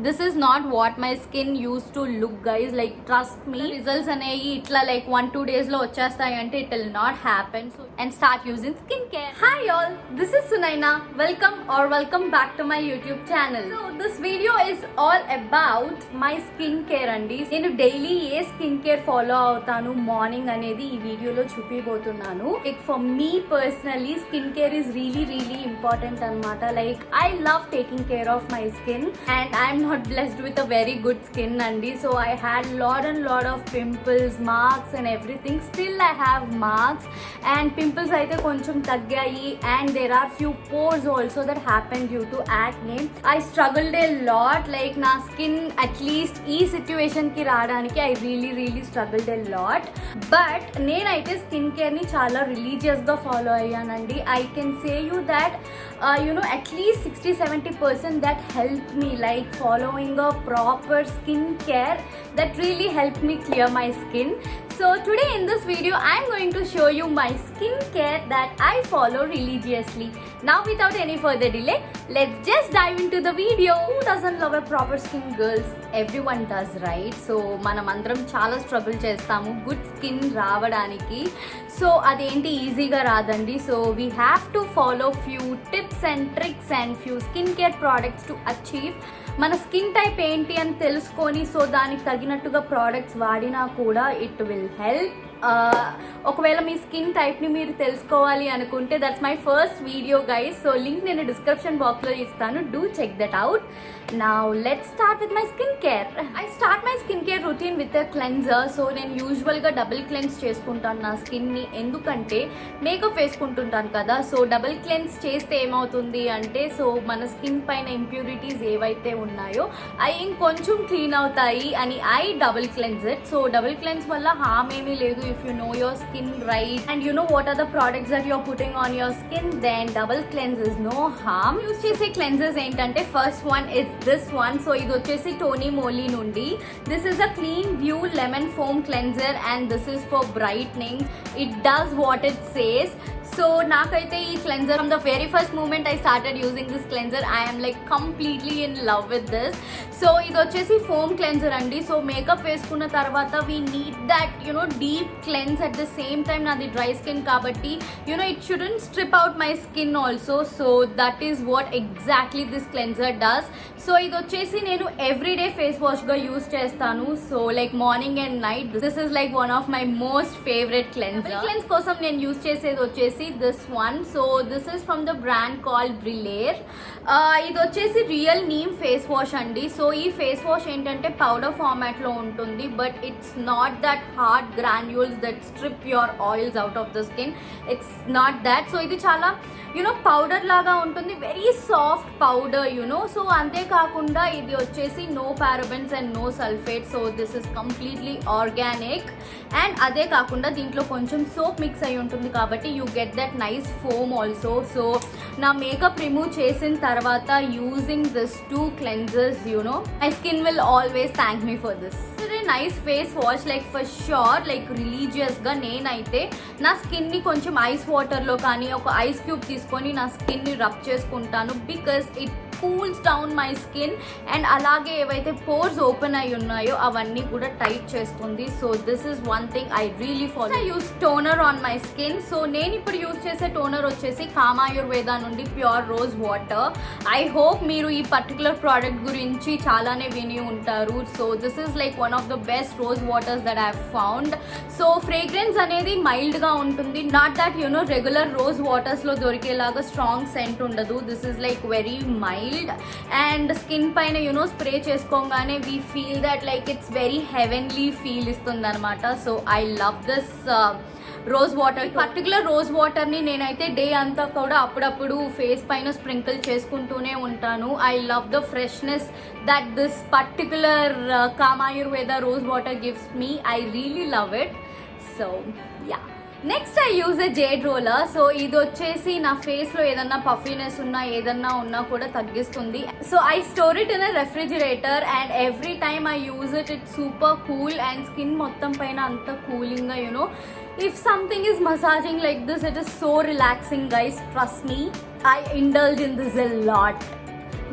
this is not what my skin used to look, guys. Like, trust me, results అనేవి ఇట్లా like 1-2 days లో వచ్చేస్తాయి అంటే it will not happen. So and start using skincare. Hi all, this is Sunaina. Welcome back to my YouTube channel. So this video is all about my skincare అండి. నేను daily ఏ skin care follow అవుతాను morning అనేది ఈ వీడియోలో చూపిపోతున్నాను. Like for me personally, skincare is really important అన్నమాట. Like I love taking care of my skin and I'm not blessed with a very good skin andi. So I had lot of pimples, marks and everything. Still I have marks and pimples aithe koncham taggayi, and there are few pores also that happened due to acne. I struggled a lot, like na skin at least ee situation ki radaniki I really struggled a lot. But nenaithe skin care ni chala religious ga follow ayyanandi. I can say you that at least 60-70% that helped me, like following a proper skin care that really helped me clear my skin. So today in this video I'm going to show you my skin care that I follow religiously. Now without any further delay, let's just dive into the video. Who doesn't love a proper skin, girls? Everyone does, right? So మనం అందరం చాలా struggle చేస్తాము good skin రావడానికి. So అదేంటి ఈజీగా రాదండి. So we have to follow few tips and tricks and few skin care products to achieve. మన skin type ఏంటి అని తెలుసుకొని సో దానికి తగినట్టుగా ప్రోడక్ట్స్ వాడినా కూడా ఇట్ విల్ హెల్ప్. ఒకవేళ మీ స్కిన్ టైప్ని మీరు తెలుసుకోవాలి అనుకుంటే that's my first video guys. So link నేను డిస్క్రిప్షన్ బాక్స్లో ఇస్తాను. Do check that out. Now let's start with my skincare. I start my skincare routine with a cleanser. So నేను యూజువల్గా double cleanse చేసుకుంటాను నా స్కిన్ని. ఎందుకంటే మేకప్ వేసుకుంటుంటాను కదా. సో డబుల్ క్లెన్స్ చేస్తే ఏమవుతుంది అంటే సో మన స్కిన్ పైన ఇంప్యూరిటీస్ ఏవైతే ఉన్నాయో అవి ఇంకొంచెం క్లీన్ అవుతాయి అని I double cleanse it. So double cleanse వల్ల హామ్ ఏమీ లేదు. If you know your skin right and you know what are the products that you're putting on your skin, then double cleanse is no harm. Use chese cleansers ఏంటంటే first one is this one. So ఇది వచ్చేసి Tony Mouli నుండి. This is a clean view lemon foam cleanser and this is for brightening. It does what it says. So నాకైతే ఈ cleanser from the very first moment I started using this cleanser I am like completely in love with this. So ఇది వచ్చేసి foam cleanser అండి. So makeup వేసుకున్న తర్వాత we need that deep cleanse at the same time. నాది dry skin కాబట్టి it shouldn't strip out my skin also. So that is what exactly this cleanser does. So ఇది వచ్చేసి నేను everyday face వాష్గా use చేస్తాను. So like morning and night. This is like one of my most favourite cleanser. Cleanse కోసం నేను use చేసేది వచ్చేసి this one. So this is from the brand called Brillare. ఇది వచ్చేసి రియల్ నీమ్ ఫేస్ వాష్ అండి. So ఈ face wash ఏంటంటే powder format లో ఉంటుంది, but it's not that hard granules that strip your oils out of the skin. It's not that. So ఇది చాలా powder లాగా ఉంటుంది, వెరీ సాఫ్ట్ పౌడర్ సో అంతేకాకుండా ఇది వచ్చేసి no parabens and no sulphate. So this is completely organic. And అదే కాకుండా దీంట్లో కొంచెం సోప్ మిక్స్ అయి ఉంటుంది కాబట్టి you get that nice foam also. So నా మేకప్ రిమూవ్ చేసిన తర్వాత using this two cleansers my skin will always thank me for this. Nice face wash like for sure. Like రిలీజియస్గా నేనైతే నా స్కిన్ని కొంచెం ఐస్ వాటర్లో కానీ ఒక ఐస్ క్యూబ్ తీసుకొని నా స్కిన్ని రబ్ చేసుకుంటాను. Because it cools down my skin and అలాగే ఏవైతే పోర్స్ ఓపెన్ అయి ఉన్నాయో అవన్నీ కూడా టైట్ చేస్తుంది. So this is one thing I really follow. I use toner on my skin. So నేను ఇప్పుడు యూజ్ చేసే టోనర్ వచ్చేసి కామాయుర్వేద నుండి pure rose water. I hope మీరు ఈ పర్టికులర్ ప్రోడక్ట్ గురించి చాలానే విని ఉంటారు. So this is like one of the best rose waters that I have found. So fragrance అనేది మైల్డ్గా ఉంటుంది. నాట్ దట్ రెగ్యులర్ రోజ్ వాటర్స్లో దొరికేలాగా స్ట్రాంగ్ సెంట్ ఉండదు. This is like very mild and skin పైన స్ప్రే చేసుకోగానే we feel that like it's very heavenly feel ఇస్తుంది అనమాట. So I love this rose water. Particular rose వాటర్ని నేనైతే డే అంతా కూడా అప్పుడప్పుడు ఫేస్ పైన స్ప్రింకిల్ చేసుకుంటూనే ఉంటాను. I love the freshness that this particular Kama Ayurveda rose water gives me. I really love it. So yeah, next I use a jade roller. So ఇది వచ్చేసి నా ఫేస్లో ఏదన్నా పఫీనెస్ ఉన్నా ఏదన్నా ఉన్నా కూడా తగ్గిస్తుంది. So I store it in a refrigerator and every time I use it. It super cool and skin మొత్తం పైన అంత కూలింగ్గా if something is massaging like this, it is so relaxing, guys. Trust me, I indulge in this a lot.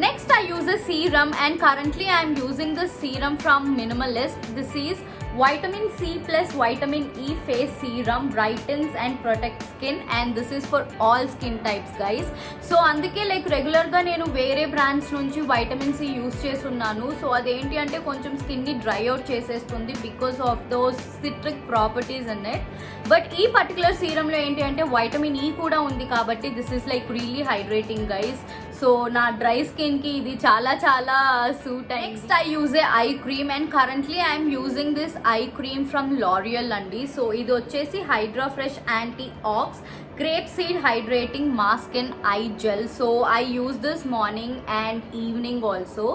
Next I use a serum, and currently I am using this serum from Minimalist. This is vitamin C plus vitamin E face serum, brightens and protects skin, and this is for all skin types guys. So అందుకే like రెగ్యులర్గా నేను వేరే brands నుంచి vitamin C use చేస్తున్నాను. So అదేంటి అంటే కొంచెం స్కిన్ని డ్రై అవుట్ చేసేస్తుంది because of those citric properties in it. But ఈ పర్టికులర్ సీరంలో ఏంటి అంటే వైటమిన్ ఈ కూడా ఉంది కాబట్టి this is like really hydrating guys. So నా డ్రై స్కిన్కి ఇది చాలా చాలా సూట్ అయ్యింది. Next I use A ice cream, and currently I'm using this ice cream from L'Oréal అండి. సో ఇది వచ్చేసి hydra fresh anti ox grape seed hydrating mask and eye gel. So I use this morning and evening also.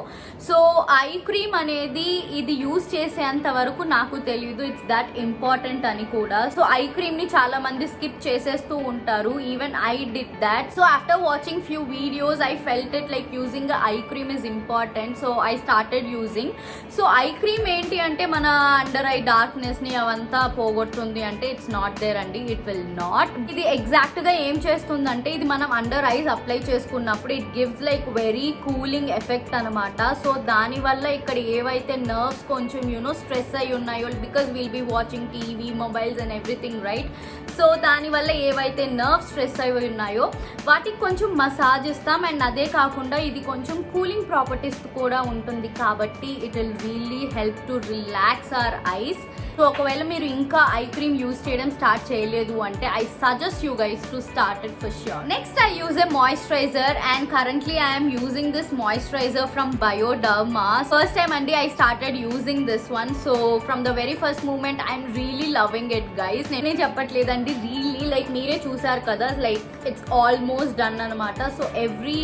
So eye cream అనేది ఇది use చేసేంత వరకు నాకు తెలియదు it's that important అని కూడా. సో ఐ క్రీమ్ ని చాలా మంది స్కిప్ చేసేస్తూ ఉంటారు, even I did that. So after watching few videos I felt it like using a eye cream is important, so I started using. So eye cream ఏంటి అంటే మన అండర్ ఐ డార్క్నెస్ ని అవంతా పోగొడుతుంది అంటే ఇట్స్ నాట్ దేర్ అండి, it will not. ఇది exact గా ఏం చేస్తుందంటే ఇది మనం అండర్ ఐస్ అప్లై చేసుకున్నప్పుడు it gives like very cooling effect అనమాట. సో దానివల్ల ఇక్కడ ఏవైతే నర్వ్స్ కొంచెం స్ట్రెస్ అయి ఉన్నాయో, because will be watching TV mobiles and everything right. So దానివల్ల ఏవైతే నర్వ్స్ స్ట్రెస్ అయి ఉన్నాయో వాటికి కొంచెం మసాజ్ ఇస్తాం. అండ్ అదే కాకుండా ఇది కొంచెం కూలింగ్ ప్రాపర్టీస్ కూడా ఉంటుంది కాబట్టి it will really help to relax our eyes. So ఒకవేళ మీరు ఇంకా ఐ క్రీమ్ యూజ్ చేయడం స్టార్ట్ చేయలేదు అంటే I suggest you guys to start it for sure. Next I use a moisturiser, and currently I'm using this moisturiser from Bioderma. First time అండి I started using this one. So from the very first moment I'm really loving it guys. నేనే చెప్పట్లేదండి, really like మీరే చూసారు కదా, like it's almost done అనమాట. So every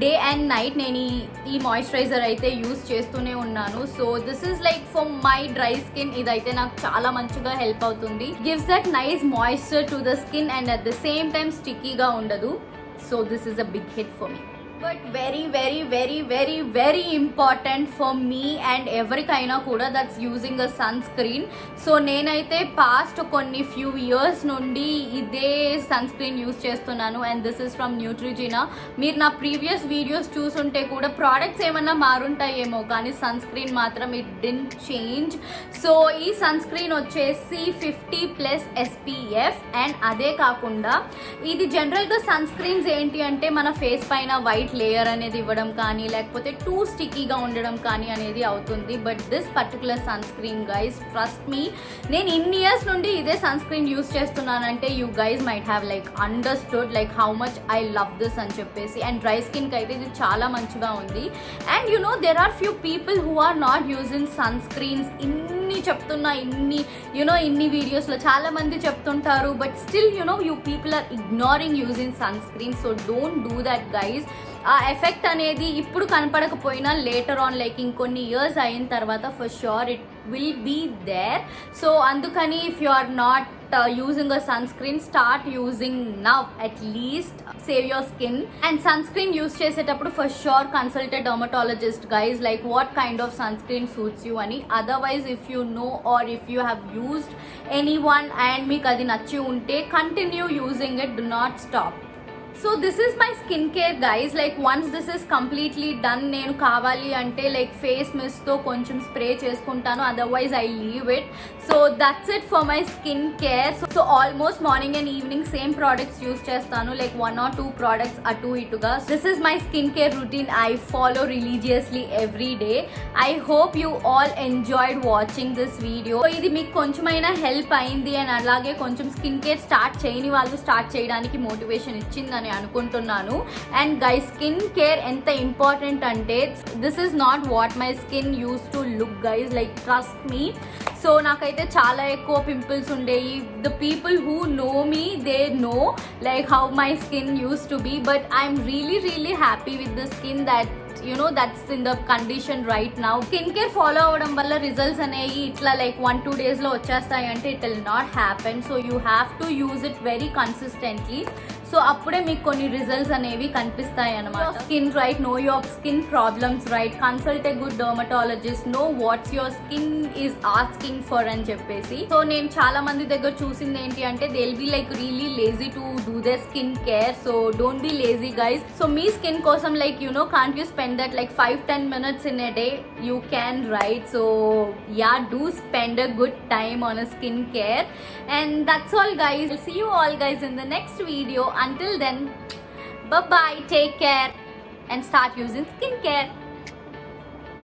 day and night నేను ఈ moisturiser అయితే యూజ్ చేస్తూనే ఉన్నాను. So this is like for my dry skin ఇదైతే నాకు చాలా మంచిగా హెల్ప్ అవుతుంది. Gives that nice moisture to the skin and at the same time స్టిక్కీగా ఉండదు. So this is a big hit for me. But very very very very very important for me and ఎవరికైనా కూడా that's using a sun screen. So నేనైతే past కొన్ని few years నుండి ఇదే sun screen use చేస్తున్నాను, and this is from న్యూట్రిజినా. మీరు నా previous videos చూసుంటే కూడా ప్రోడక్ట్స్ ఏమన్నా మారుంటాయేమో కానీ సన్ స్క్రీన్ మాత్రం ఇట్ డిడ్ంట్ చేంజ్. సో ఈ సన్ స్క్రీన్ వచ్చేసి 50+ SPF, అండ్ అదే కాకుండా ఇది జనరల్గా సన్ స్క్రీన్స్ ఏంటి అంటే మన ఫేస్ పైన వైట్ లేయర్ అనేది ఇవ్వడం కానీ లేకపోతే టూ స్టిక్కీగా ఉండడం కానీ అనేది అవుతుంది. But this particular sun screen guys, trust me, నేను ఇన్ని ఇయర్స్ నుండి ఇదే సన్ స్క్రీన్ యూస్ చేస్తున్నానంటే you guys might have like understood like how much I love this అని చెప్పేసి. అండ్ డ్రై స్కిన్కి అయితే ఇది చాలా మంచిగా ఉంది. And there are few people who are not using sunscreens. ఇన్ని చెప్తున్నా, ఇన్ని వీడియోస్లో చాలా మంది చెప్తుంటారు, but still you people are ignoring using sunscreen. So don't do that guys. ఆ ఎఫెక్ట్ అనేది ఇప్పుడు కనపడకపోయినా లేటర్ ఆన్ లైక్ ఇంకొన్ని ఇయర్స్ అయిన తర్వాత for sure it will be there. So అందుకని if you are not using a sunscreen, start using now, at least save your skin. And sunscreen use చేసేటప్పుడు for sure consult a dermatologist guys, like what kind of sunscreen suits you ani. Otherwise if you know or if you have used anyone and మీకు అది నచ్చి ఉంటే continue using it, do not stop. So this is my skincare guys. Like once this is completely done, నేను కావాలి అంటే like face Mist తో కొంచెం spray చేసుకుంటాను, otherwise I leave it. So that's it for my skin care. So almost morning and evening same products use చేస్తాను, like 1 or 2 products అటు ఇటుగా. This is my skin care routine I follow religiously every day. I hope you all enjoyed watching this video. ఇది మీకు కొంచెమైనా help అయింది and అలాగే కొంచెం skin care start చేయని వాళ్ళు స్టార్ట్ చేయడానికి మోటివేషన్ ఇచ్చిందని అనుకుంటున్నాను. అండ్ గైస్, స్కిన్ కేర్ ఎంత ఇంపార్టెంట్ అంటే this is not what my skin used to look guys, like trust me. So నాకైతే చాలా ఎక్కువ పింపుల్స్ ఉండేవి. The people who know me they know like how my skin used to be, but I'm really happy with the skin that that's in the condition right now. Skin care follow avadam valla results అనేవి ఇట్లా like 1-2 days లో వచ్చేస్తాయి అంటే it will not happen. So you have to use it very consistently. So అప్పుడే మీకు కొన్ని results అనేవి కనిపిస్తాయి అనమాట. Skin right, know your skin problems right, consult a good dermatologist, know what's your skin is asking for అని చెప్పేసి. So నేను చాలా మంది దగ్గర చూసింది ఏంటి అంటే they will be like really lazy to do their skin care. So don't be lazy guys. So me skin కోసం like can't you spend that like 5-10 minutes in a day? You can, right? So yeah, do spend a good time on a skincare. And that's all guys. I'll see you all guys in the next video. Until then, bye bye, take care and start using skincare.